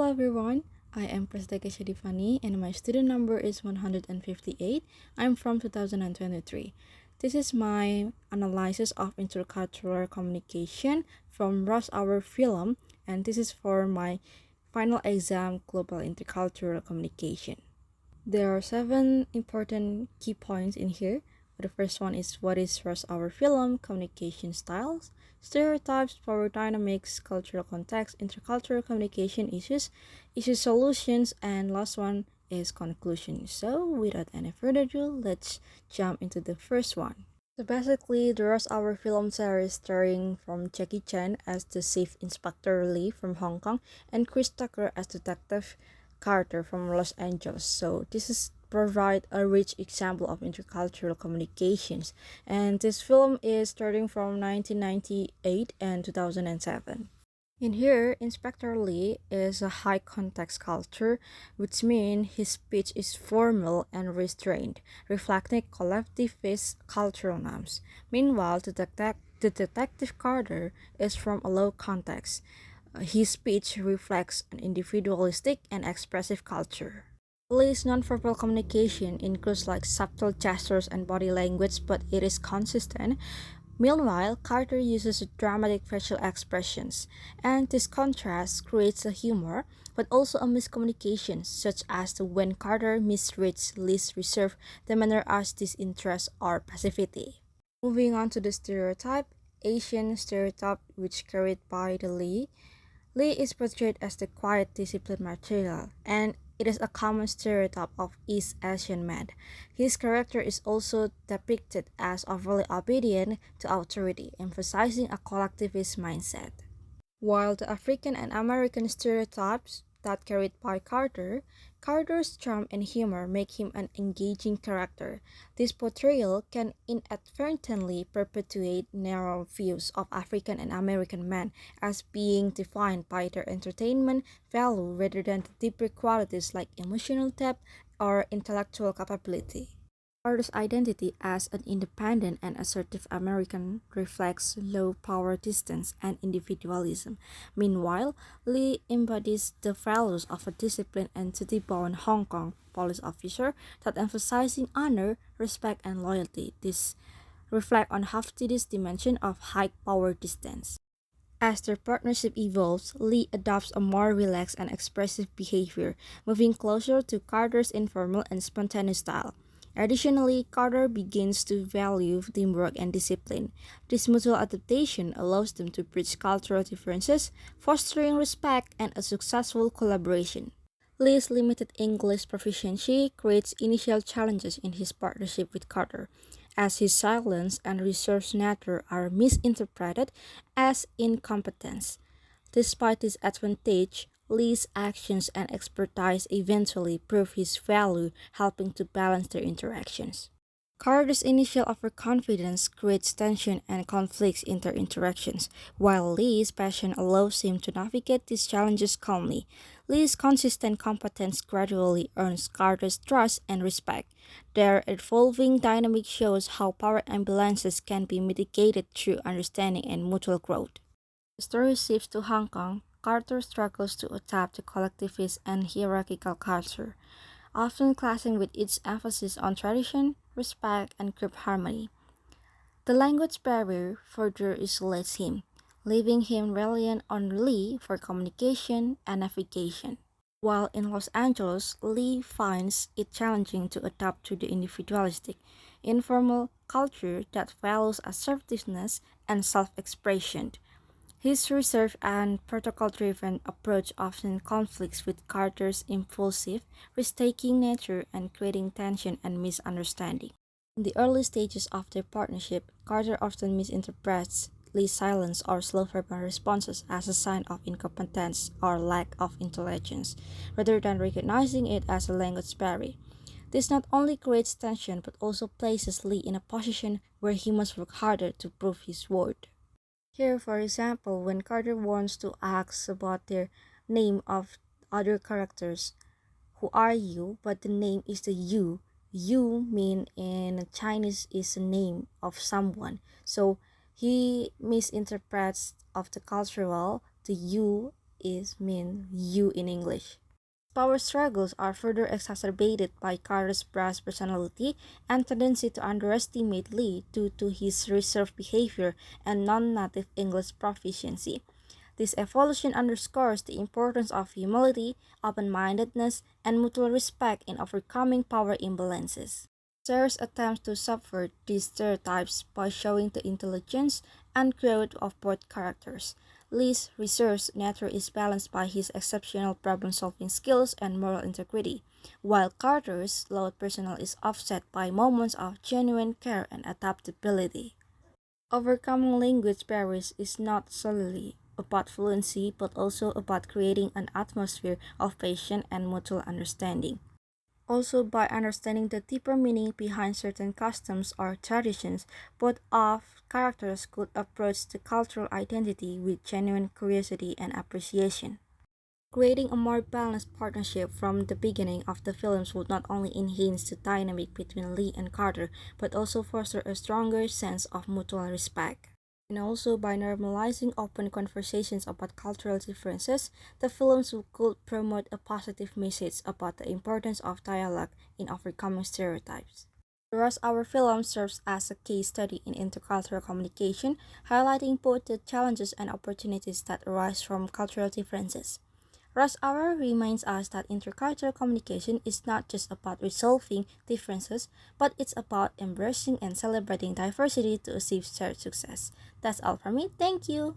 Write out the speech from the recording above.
Hello everyone, I am Pecha Kucha and my student number is 158. I'm from 2023. This is my analysis of intercultural communication from Rush Hour Film, and this is for my final exam, Global Intercultural Communication. There are 7 important key points in here. The first one is what is rush hour film, communication styles, stereotypes, power dynamics, cultural context, intercultural communication issues, issue solutions, and last one is conclusion. So without any further ado, let's jump into the first one. So basically, the Rush Hour film series starring from Jackie Chan as the Chief Inspector Lee from Hong Kong and Chris Tucker as Detective Carter from Los Angeles. So this is provide a rich example of intercultural communications, and this film is starting from 1998 and 2007. In here, Inspector Lee is a high context culture, which means his speech is formal and restrained, reflecting collectivist cultural norms. Meanwhile, the detective Carter is from a low context. His speech reflects an individualistic and expressive culture. Lee's nonverbal communication includes like subtle gestures and body language, but it is consistent. Meanwhile, Carter uses dramatic facial expressions, and this contrast creates a humor, but also a miscommunication, such as the when Carter misreads Lee's reserved demeanor as disinterest or passivity. Moving on to the stereotype, Asian stereotype, which carried by the Lee. Lee is portrayed as the quiet, disciplined material, and it is a common stereotype of East Asian men. His character is also depicted as overly obedient to authority, emphasizing a collectivist mindset. While the African and American stereotypes that carried by Carter, Carter's charm and humor make him an engaging character. This portrayal can inadvertently perpetuate narrow views of African and American men as being defined by their entertainment value rather than the deeper qualities like emotional depth or intellectual capability. Carter's identity as an independent and assertive American reflects low power distance and individualism. Meanwhile, Lee embodies the values of a disciplined and duty-bound Hong Kong police officer that emphasizing honor, respect, and loyalty. This reflect on Haftidi's dimension of high power distance. As their partnership evolves, Lee adopts a more relaxed and expressive behavior, moving closer to Carter's informal and spontaneous style. Additionally, Carter begins to value teamwork and discipline. This mutual adaptation allows them to bridge cultural differences, fostering respect and a successful collaboration. Lee's limited English proficiency creates initial challenges in his partnership with Carter, as his silence and reserved nature are misinterpreted as incompetence. Despite this advantage, Lee's actions and expertise eventually prove his value, helping to balance their interactions. Carter's initial overconfidence creates tension and conflicts in their interactions, while Lee's passion allows him to navigate these challenges calmly. Lee's consistent competence gradually earns Carter's trust and respect. Their evolving dynamic shows how power imbalances can be mitigated through understanding and mutual growth. The story shifts to Hong Kong. Carter struggles to adapt to collectivist and hierarchical culture, often clashing with its emphasis on tradition, respect, and group harmony. The language barrier further isolates him, leaving him reliant on Lee for communication and navigation. While in Los Angeles, Lee finds it challenging to adapt to the individualistic, informal culture that values assertiveness and self-expression. His reserved and protocol-driven approach often conflicts with Carter's impulsive, risk-taking nature and creating tension and misunderstanding. In the early stages of their partnership, Carter often misinterprets Lee's silence or slow verbal responses as a sign of incompetence or lack of intelligence, rather than recognizing it as a language barrier. This not only creates tension but also places Lee in a position where he must work harder to prove his worth. Here, for example, when Carter wants to ask about their name of other characters, who are you? But the name is the you. You mean in Chinese is a name of someone. So he misinterprets of the cultural the you is mean you in English. Power struggles are further exacerbated by Carter's brash personality and tendency to underestimate Lee due to his reserved behavior and non-native English proficiency. This evolution underscores the importance of humility, open-mindedness, and mutual respect in overcoming power imbalances. Sears attempts to subvert these stereotypes by showing the intelligence and growth of both characters. Lee's reserved nature is balanced by his exceptional problem-solving skills and moral integrity, while Carter's loud personality is offset by moments of genuine care and adaptability. Overcoming language barriers is not solely about fluency but also about creating an atmosphere of patience and mutual understanding. Also, by understanding the deeper meaning behind certain customs or traditions, both of characters could approach the cultural identity with genuine curiosity and appreciation. Creating a more balanced partnership from the beginning of the films would not only enhance the dynamic between Lee and Carter, but also foster a stronger sense of mutual respect. And also, by normalizing open conversations about cultural differences, the films could promote a positive message about the importance of dialogue in overcoming stereotypes. The Rush Hour film serves as a case study in intercultural communication, highlighting both the challenges and opportunities that arise from cultural differences. Rush Hour reminds us that intercultural communication is not just about resolving differences, but it's about embracing and celebrating diversity to achieve shared success. That's all from me. Thank you.